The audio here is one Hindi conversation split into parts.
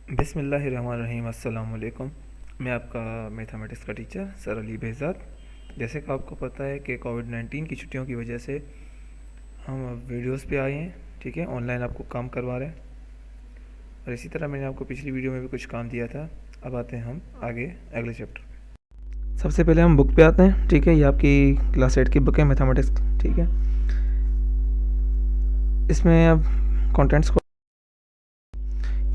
बिस्मिल्लाहिर्रहमानिर्रहीम। अस्सलाम वालेकुम। मैं आपका मैथमेटिक्स का टीचर सर अली बेहज़ाद। जैसे कि आपको पता है कि कोविड-19 की छुट्टियों की वजह से हम अब वीडियोस पे आए हैं, ठीक है, ऑनलाइन आपको काम करवा रहे हैं। और इसी तरह मैंने आपको पिछली वीडियो में भी कुछ काम दिया था। अब आते हैं हम आगे अगले चैप्टर पे। सबसे पहले हम बुक पे आते हैं, ठीक है। ये आपकी क्लास 8 की बुक है मैथमेटिक्स, ठीक है। इसमें अब कंटेंट्स को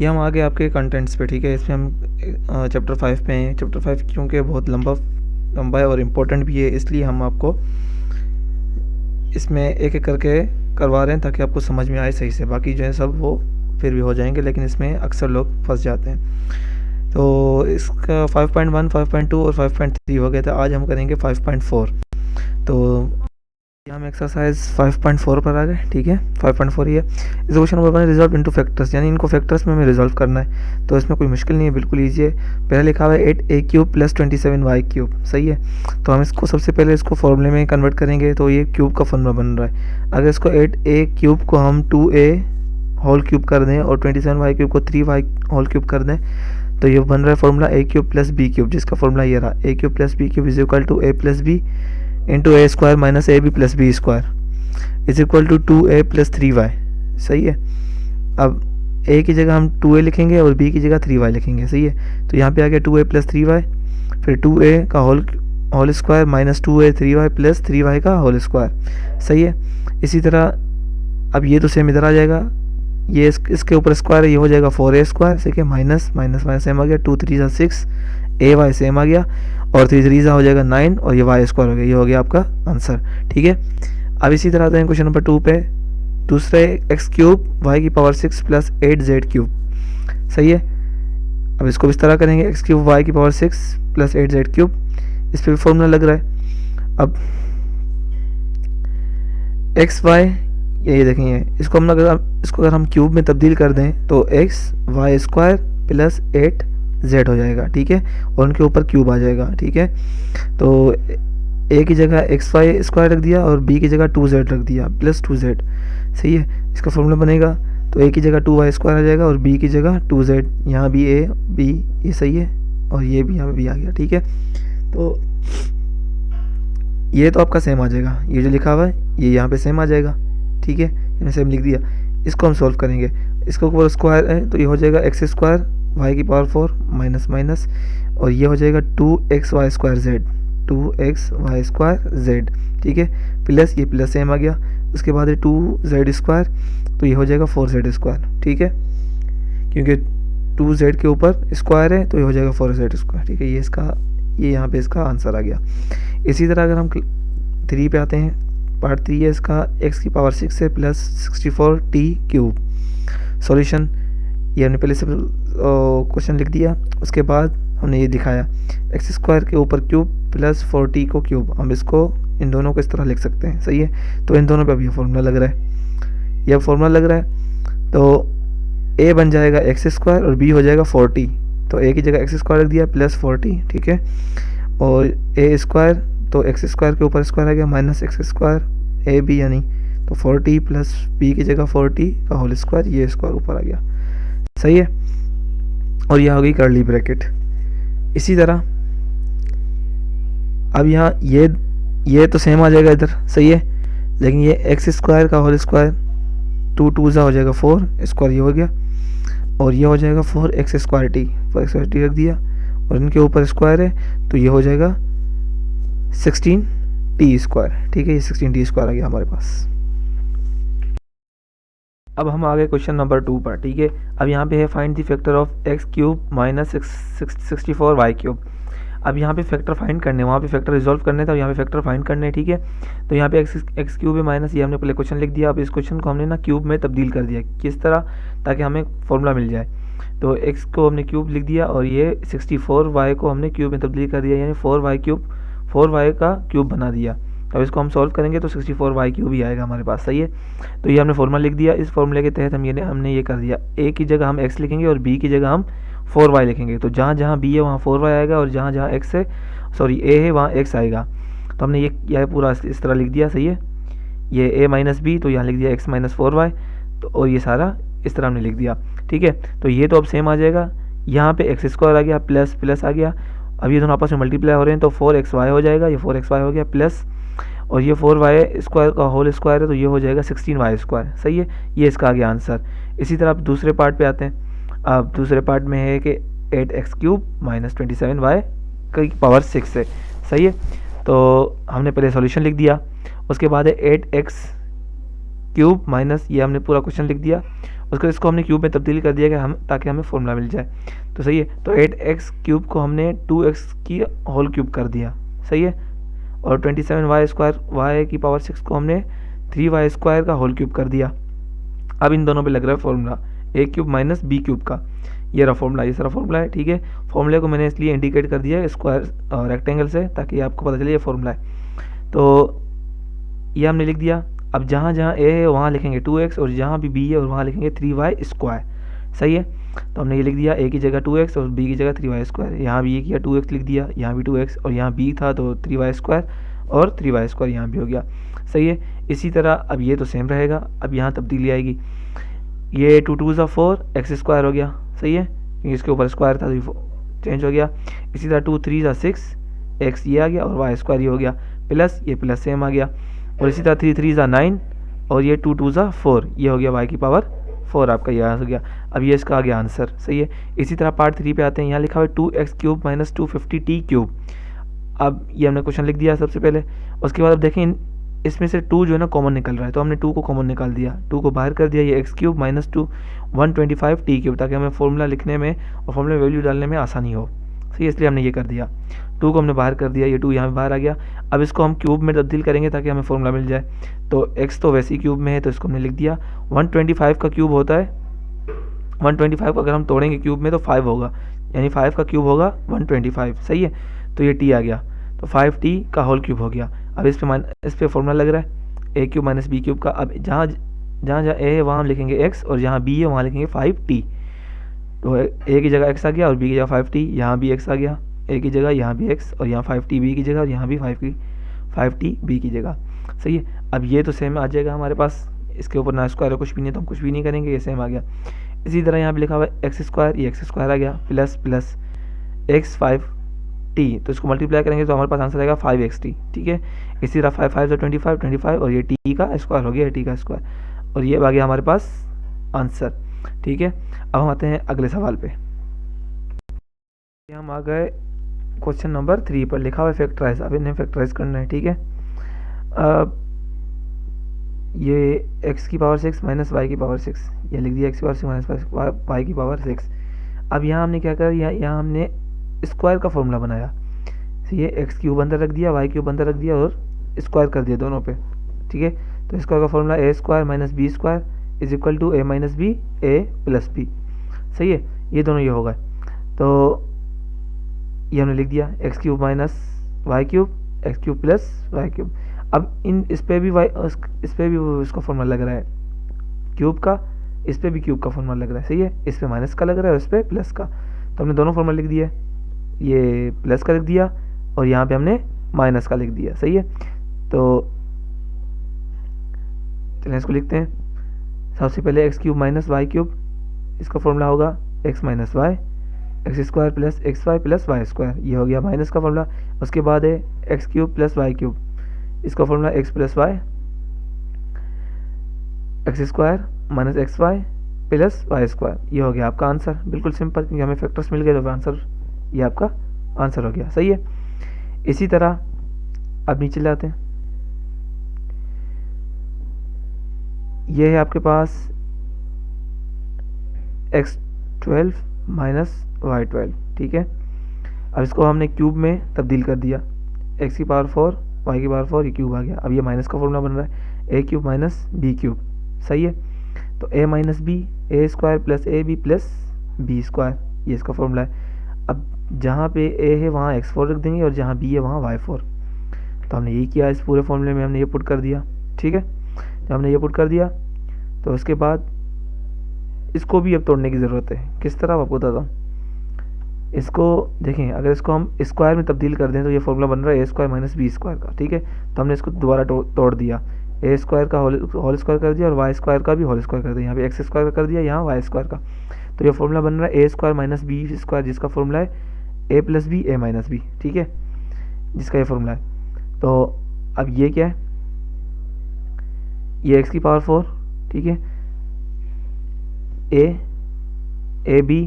ये हम आगे आपके कंटेंट्स पे, ठीक है। इसमें हम चैप्टर 5 पे हैं। चैप्टर 5 क्योंकि बहुत लंबा है और इम्पोर्टेंट भी है, इसलिए हम आपको इसमें एक एक करके करवा रहे हैं ताकि आपको समझ में आए सही से। बाकी जो है सब वो फिर भी हो जाएंगे, लेकिन इसमें अक्सर लोग फंस जाते हैं। तो इसका 5.1, 5.2 और 5.3 हो गया था। आज हम करेंगे 5.4। तो हम एक्सरसाइज 5.4 पर आ गए, ठीक है। 5.4 ये इस question number 1 resolve into factors, यानी इनको फैक्टर्स में हमें रिजॉल्व करना है। तो इसमें कोई मुश्किल नहीं है, बिल्कुल ईजी है। पहले लिखा हुआ है 8a³ + 27y³, सही है। तो हम इसको सबसे पहले इसको फॉर्मूले में कन्वर्ट करेंगे, तो ये क्यूब का फॉर्मूला बन रहा है। अगर इसको 8a³ को हम 2a³ कर दें और 27y³ को 3y³ कर दें, तो ये बन रहा है फॉर्मूला a³ + b³, जिसका फॉर्मूला ये रहा a³ + b³ = a + b into a² - ab + b² = 2a + 3y, सही है। अब a की जगह हम 2a लिखेंगे और b की जगह 3y लिखेंगे, सही है। तो यहाँ पे आ गया 2a + 3y, फिर 2a का whole square minus 2a 3y + 3y का होल स्क्वायर, सही है। इसी तरह अब ये तो सेम इधर आ जाएगा, ये इसके ऊपर स्क्वायर है, ये हो जाएगा 4a², ठीक है। माइनस माइनस माइनस सेम आ गया, 2 3 6 ay सेम आ गया, और 3 3 हो जाएगा 9, और ये y² हो गया। ये हो गया आपका आंसर, ठीक है। अब इसी तरह आते हैं क्वेश्चन नंबर 2 पे। दूसरे x³ y⁻6 + 8z³, सही है। अब इसको इस तरह करेंगे x³ y⁻6 + 8z³। इस पर भी फॉर्मूला लग रहा है। अब xy ये देखेंगे, इसको अगर हम क्यूब में तब्दील कर दें तो xy² + 8z हो जाएगा, ठीक है। और उनके ऊपर क्यूब आ जाएगा, ठीक है। तो a की जगह xy² रख दिया और b की जगह 2z रख दिया + 2z, सही है। इसका फॉर्मूला बनेगा तो a की जगह 2y² आ जाएगा और b की जगह 2z। यहाँ भी a b ये सही है, और ये भी यहाँ पे b आ गया, ठीक है। तो ये तो आपका सेम आ जाएगा, ये जो लिखा हुआ है ये यहाँ पे सेम आ जाएगा, ठीक है। मैंने सेम लिख दिया। इसको हम सॉल्व करेंगे, इसको ऊपर स्क्वायर है तो ये हो जाएगा x² y⁻4 माइनस माइनस, और ये हो जाएगा 2xy²z, 2xy²z, ठीक है। प्लस ये प्लस सेम आ गया, उसके बाद है 2z², तो ये हो जाएगा 4z², ठीक है। क्योंकि 2z के ऊपर स्क्वायर है तो ये हो जाएगा 4z², ठीक है। ये यहाँ पे इसका आंसर आ गया। इसी तरह अगर हम 3 पे आते हैं, पार्ट 3 है इसका, x⁻6 से + 64t³ सॉल्यूशन। ये हमने पहले से क्वेश्चन लिख दिया, उसके बाद हमने ये दिखाया x² के ऊपर क्यूब + 4t को क्यूब। हम इसको इन दोनों को इस तरह लिख सकते हैं, सही है। तो इन दोनों पे अब ये फॉर्मूला लग रहा है, यह फॉर्मूला लग रहा है। तो a बन जाएगा x² और b हो जाएगा 4t। तो a की जगह x² रख दिया + 4t, ठीक है। और a² तो x² के ऊपर स्क्वायर आ गया माइनस x² ab, यानी तो 4t + b की जगह 4t का होल स्क्वायर, ये स्क्वायर ऊपर आ गया, सही है। और यह हो गई कर्ली ब्रैकेट। इसी तरह अब यहाँ ये तो सेम आ जाएगा इधर, सही है। लेकिन ये x² का होल स्क्वायर 2 2 हो जाएगा 4 स्क्वायर, ये हो गया, और ये हो जाएगा 4x²t, 4x² रख दिया, और इनके ऊपर स्क्वायर है तो ये हो जाएगा 16t², ठीक है। ये 16t² आ गया हमारे पास। अब हम आ गए क्वेश्चन नंबर 2 पर, ठीक है। अब यहाँ पे है find the factor of x³ - 64y³। अब यहाँ पे फैक्टर फाइंड करने, वहाँ पे फैक्टर रिजॉल्व करने था, यहाँ पे फैक्टर फाइंड करने, ठीक है। तो यहाँ पे x³ है माइनस, ये हमने पहले क्वेश्चन लिख दिया। अब इस क्वेश्चन को हमने ना क्यूब में तब्दील कर दिया, किस तरह, ताकि हमें फॉर्मूला मिल जाए। तो x को हमने क्यूब लिख दिया और ये 64y को हमने क्यूब में तब्दील कर दिया, यानी 4y का क्यूब बना दिया। अब इसको हम सॉल्व करेंगे तो 64y³ ही आएगा हमारे पास, सही है। तो ये हमने फॉर्मूला लिख दिया। इस फॉर्मूले के तहत हमने ये कर दिया, a की जगह हम x लिखेंगे और b की जगह हम 4y लिखेंगे। तो जहाँ जहाँ b है वहाँ 4y आएगा, और जहाँ जहाँ x है, सॉरी a है, वहाँ x आएगा। तो हमने ये पूरा इस तरह लिख दिया, सही है। ये a - b, तो यहाँ लिख दिया x - 4y, तो और ये सारा इस तरह हमने लिख दिया, ठीक है। तो ये तो अब सेम आ जाएगा, यहाँ पे एक्स स्क्वायर आ गया, प्लस प्लस आ गया। अब ये दोनों आपस में मल्टीप्लाई हो रहे हैं तो 4xy हो जाएगा, ये 4xy हो गया प्लस, और ये 4y स्क्वायर का होल स्क्वायर है तो ये हो जाएगा 16y स्क्वायर। सही है, ये इसका आ गया आंसर। इसी तरह आप दूसरे पार्ट पे आते हैं। अब दूसरे पार्ट में है कि 8x³ माइनस 27y की पावर 6 है। सही है, तो हमने पहले सॉल्यूशन लिख दिया, उसके बाद है 8x³ माइनस, ये हमने पूरा क्वेश्चन लिख दिया, उसके इसको हमने क्यूब में तब्दील कर दिया कि हम ताकि हमें फॉर्मूला मिल जाए। तो सही है, तो 8x³ को हमने 2x की होल क्यूब कर दिया। सही है, और 27y स्क्वायर y की पावर 6 को हमने 3y स्क्वायर का होल क्यूब कर दिया। अब इन दोनों पे लग रहा है फॉर्मूला a³ माइनस b³ का, ये रहा फॉर्मूला, ये सारा फॉर्मूला है। ठीक है, फॉर्मूले को मैंने इसलिए इंडिकेट कर दिया है स्क्वायर और रेक्टेंगल से ताकि आपको पता चले ये फॉर्मूला है। तो ये हमने लिख दिया। अब जहाँ जहाँ a है वहाँ लिखेंगे 2x, और जहाँ भी b है और वहाँ लिखेंगे 3y स्क्वायर। सही है, तो हमने ये लिख दिया a की जगह 2x और b की जगह 3y स्क्वायर। यहाँ भी ये किया 2x लिख दिया, यहाँ भी 2x, और यहाँ b था तो 3y स्क्वायर, और 3y स्क्वायर यहाँ भी हो गया। सही है, इसी तरह अब ये तो सेम रहेगा, अब यहाँ तब्दीली आएगी, ये 2 2 ज़ा 4 एक्स स्क्वायर हो गया। सही है, क्योंकि इसके ऊपर स्क्वायर था तो चेंज हो गया। इसी तरह 2 3 ज़ा 6 एक्स ये आ गया, और वाई स्क्वायर ये हो गया, प्लस ये प्लस सेम आ गया। और इसी तरह 3 3 ज़ा 9, और ये 2 2 ज़ा 4, ये हो गया वाई की पावर 4 आपका ये हो गया। अब ये इसका आ गया आंसर। सही है, इसी तरह पार्ट 3 पे आते हैं। यहाँ लिखा हुआ है 2x³ माइनस 250t³। अब ये हमने क्वेश्चन लिख दिया सबसे पहले, उसके बाद अब देखें इसमें से 2 जो है ना कॉमन निकल रहा है, तो हमने 2 को कॉमन निकाल दिया, 2 को बाहर कर दिया, ये x³ माइनस 2 125t³, ताकि हमें फॉर्मूला लिखने में और फॉर्मूला वैल्यू डालने में आसानी हो। सही, इसलिए हमने ये कर दिया, 2 को हमने बाहर कर दिया, ये 2 यहाँ बाहर आ गया। अब इसको हम क्यूब में तब्दील करेंगे ताकि हमें फॉर्मूला मिल जाए। तो x तो वैसे ही क्यूब में है तो इसको हमने लिख दिया। 125 का क्यूब होता है 125 को अगर हम तोड़ेंगे क्यूब में तो 5 होगा, यानी 5 का क्यूब होगा 125। सही है, तो ये t आ गया, तो 5t का होल क्यूब हो गया। अब इस पे फॉर्मूला लग रहा है a³ माइनस b³ का। अब जहाँ जहाँ a है वहाँ हम लिखेंगे x, और जहाँ b है वहाँ लिखेंगे 5t। तो a की जगह x आ गया और b की जगह 5t, यहाँ भी x आ गया a की जगह, यहाँ भी x, और यहाँ 5t b की जगह, और यहाँ भी 5t b की जगह। सही है, अब ये तो सेम आ जाएगा हमारे पास, इसके ऊपर ना स्क्वायर है कुछ भी नहीं, तो हम कुछ भी नहीं करेंगे, ये सेम आ गया। इसी तरह यहाँ पे लिखा हुआ है एक्स स्क्वायर, ये एक्स स्क्वायर आ गया, प्लस प्लस x 5t, तो इसको मल्टीप्लाई करेंगे तो हमारे पास आंसर आएगा 5xt। ठीक है, इसी तरह 5 5 25 25, और ये t का स्क्वायर हो गया, t का स्क्वायर, और ये आ गया हमारे पास आंसर। ठीक है, अब हम आते हैं अगले सवाल पे। हम आ गए क्वेश्चन नंबर 3 पर, लिखा हुआ है फैक्टराइज। अब इन्हें फैक्टराइज करना है। ठीक है, अब ये x की पावर 6 माइनस वाई की पावर 6, ये लिख दिया x की पावर 6 माइनस वाई की पावर 6। अब यहाँ हमने क्या करा, यहाँ हमने स्क्वायर का फॉर्मूला बनाया। ये x³ अंदर रख दिया, y³ अंदर रख दिया, और स्क्वायर कर दिया दोनों पे। ठीक है, तो स्क्वायर का formula a square minus b square is equal to a minus B a plus b। सही है, ये दोनों ये होगा, तो ये हमने लिख दिया x³ minus y³ x³ plus y³। अब इस पे भी इसका फॉर्मूला लग रहा है क्यूब का, इस पे भी क्यूब का फॉर्मूला लग रहा है। सही है, इस पे माइनस का लग रहा है और इस पे प्लस का, तो हमने दोनों फॉर्मूला लिख दिए, ये प्लस का लिख दिया और यहाँ पे हमने माइनस का लिख दिया। सही है, तो चलिए इसको लिखते हैं। सबसे पहले x³ माइनस y³, इसका फॉर्मूला होगा x minus Y X square plus X Y plus Y square, ये हो गया माइनस का फॉर्मूला। उसके बाद है x³ प्लस y³, इसका formula x plus Y X square minus X Y plus Y square, ये हो गया आपका आंसर। बिल्कुल सिंपल, क्योंकि हमें फैक्टर्स मिल गए तो आंसर, ये आपका आंसर हो गया। सही है, इसी तरह अब नीचे लाते हैं। ये है आपके पास x12 माइनस y12। ठीक है, अब इसको हमने क्यूब में तब्दील कर दिया, x की पावर 4 y की पावर 4, ये क्यूब आ गया। अब ये माइनस का फॉर्मूला बन रहा है a³ माइनस b³। सही है, तो a minus B A square plus A B plus B square, ये इसका फॉर्मूला है। अब जहाँ पे a है वहाँ x4 रख देंगे और जहाँ b है वहाँ y4, तो हमने यही किया, इस पूरे फॉर्मूले में हमने ये पुट कर दिया। ठीक है, जब हमने ये पुट कर दिया तो उसके बाद इसको भी अब तोड़ने की ज़रूरत है। किस तरह आपको बताता हूँ। इसको देखें, अगर इसको हम स्क्वायर में तब्दील कर दें तो ये फॉर्मूला बन रहा है a square minus B square का। ठीक है, तो हमने इसको दोबारा तोड़ दिया, a स्क्वायर का होल स्क्वायर कर दिया और वाई स्क्वायर का भी होल स्क्वायर कर दिया। यहाँ पे एक्स स्क्वायर का कर दिया, यहाँ वाई स्क्वायर का। तो ये फॉर्मूला बन रहा है ए स्क्वायर माइनस बी स्क्वायर, जिसका फॉर्मूला है a plus B A minus B, ठीक है, जिसका ये फॉर्मूला है। तो अब ये क्या है, ये एक्स की पावर 4, ठीक है, ए बी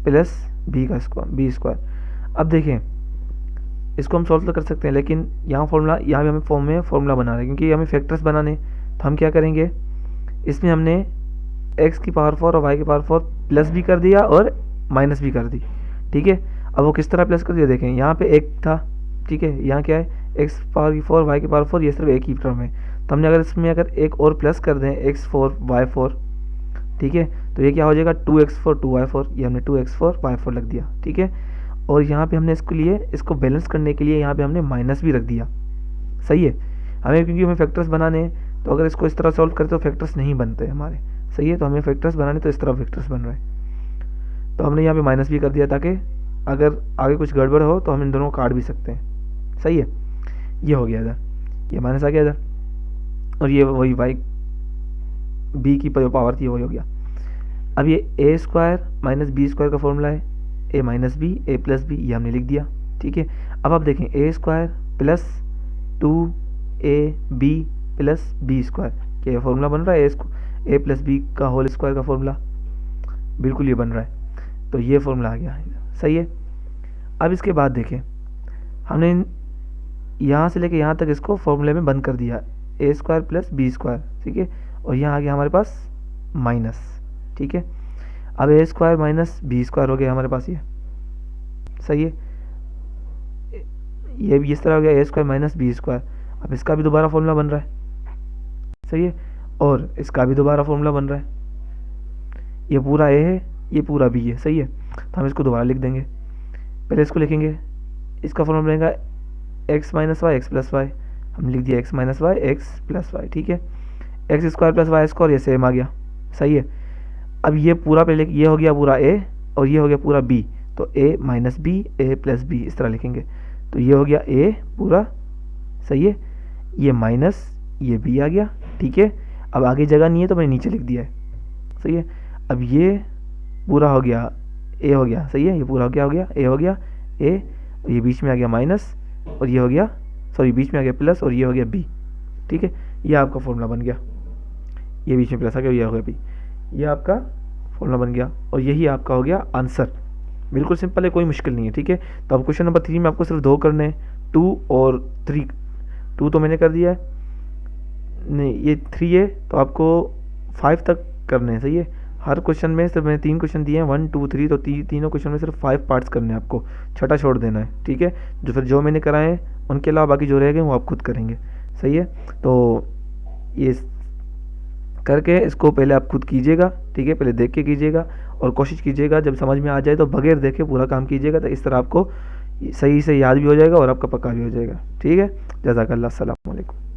प्लस बी का स्क्वायर बी स्क्वायर। अब देखें इसको हम सॉल्व तो कर सकते हैं, लेकिन यहाँ फॉर्मूला, यहाँ भी हमें फॉर्म में फॉर्मूला बनाना है, क्योंकि हमें फैक्टर्स बनाने। तो हम क्या करेंगे, इसमें हमने x की पावर 4 और y की पावर 4 प्लस भी कर दिया और माइनस भी कर दी, ठीक है। अब वो किस तरह प्लस कर दिया, देखें यहाँ पे एक था, ठीक है, यहाँ क्या है, x पावर की 4 y की पावर 4, ये सिर्फ एक ही टर्म है। तो हमने अगर इसमें अगर एक और प्लस कर दें x4 y4, ठीक है, तो ये क्या हो जाएगा 2x4 2y4, ये हमने 2x4 y4 लग दिया, ठीक है। और यहाँ पे हमने इसके लिए, इसको बैलेंस करने के लिए यहाँ पे हमने माइनस भी रख दिया, सही है। हमें क्योंकि हमें फैक्टर्स बनाने हैं, तो अगर इसको इस तरह सॉल्व करें तो फैक्टर्स नहीं बनते हमारे, सही है। तो हमें फैक्टर्स बनाने तो इस तरह फैक्टर्स बन रहे हैं, तो हमने यहाँ पे माइनस भी कर दिया, ताकि अगर आगे कुछ गड़बड़ हो तो हम इन दोनों को काट भी सकते हैं, सही है। ये हो गया इधर, ये माइनस आ गया इधर, और ये वही वाई बी की पावर थी वही हो गया। अब ये a square minus B square का फॉर्मूला है a minus B a plus b, ये हमने लिख दिया, ठीक है। अब आप देखें a square plus 2ab plus B square, क्या ये फॉर्मूला बन रहा है ए प्लस बी का होल स्क्वायर का फॉर्मूला, बिल्कुल ये बन रहा है। तो ये फॉर्मूला आ गया, सही है। अब इसके बाद देखें, हमने यहाँ से लेके यहाँ तक इसको फॉर्मूले में बंद कर दिया, ए स्क्वायर प्लस बी स्क्वायर, ठीक है, और यहाँ आ गया हमारे पास माइनस, ठीक है। अब ए स्क्वायर माइनस बी स्क्वायर हो गया हमारे पास, ये सही है। ये भी इस तरह हो गया ए स्क्वायर माइनस बी स्क्वायर। अब इसका भी दोबारा फॉर्मूला बन रहा है, सही है, और इसका भी दोबारा फॉर्मूला बन रहा है। ये पूरा ए है, ये पूरा बी है, सही है। तो हम इसको दोबारा लिख देंगे, पहले इसको लिखेंगे, इसका फॉर्मूला बनेगा X minus Y X plus Y, हम लिख दिया X minus Y X plus Y, ठीक है। X square plus Y square, ये सेम आ गया, सही है। अब ये पूरा पहले ये हो गया पूरा ए और ये हो गया पूरा बी, तो ए minus B a plus B इस तरह लिखेंगे। तो ये हो गया ए पूरा, सही है, ये माइनस ये बी आ गया, ठीक है। अब आगे जगह नहीं है तो मैंने नीचे लिख दिया है, सही है। अब ये पूरा हो गया ए हो गया, सही है, ये पूरा हो गया ए हो गया ए, और ये बीच में आ गया माइनस, और ये हो गया सॉरी बीच में आ गया प्लस, और ये हो गया बी, ठीक है। ये आपका फॉर्मूला बन गया, ये बीच में प्लस आ गया, ये हो गया बी, ये आपका फॉर्मूला बन गया, और यही आपका हो गया आंसर। बिल्कुल सिंपल है, कोई मुश्किल नहीं है, ठीक है। तो अब क्वेश्चन नंबर 3 में आपको सिर्फ 2 करने हैं, 2 और 3। 2 तो मैंने कर दिया है, नहीं ये 3 है, तो आपको 5 तक करने हैं, सही है। हर क्वेश्चन में सिर्फ मैंने 3 क्वेश्चन दिए हैं, 1 2 3, तो तीनों क्वेश्चन में सिर्फ 5 पार्ट्स करने हैं आपको, छठा छोड़ देना है, ठीक है। जो मैंने कराए हैं उनके अलावा बाकी जो रह गए वो आप खुद करेंगे, सही है। तो ये करके इसको पहले आप खुद कीजिएगा, ठीक है, पहले देख के कीजिएगा और कोशिश कीजिएगा जब समझ में आ जाए तो बगैर देखे पूरा काम कीजिएगा, तो इस तरह आपको सही से याद भी हो जाएगा और आपका पक्का भी हो जाएगा, ठीक है। जज़ाकल्लाह, अस्सलाम वालेकुम।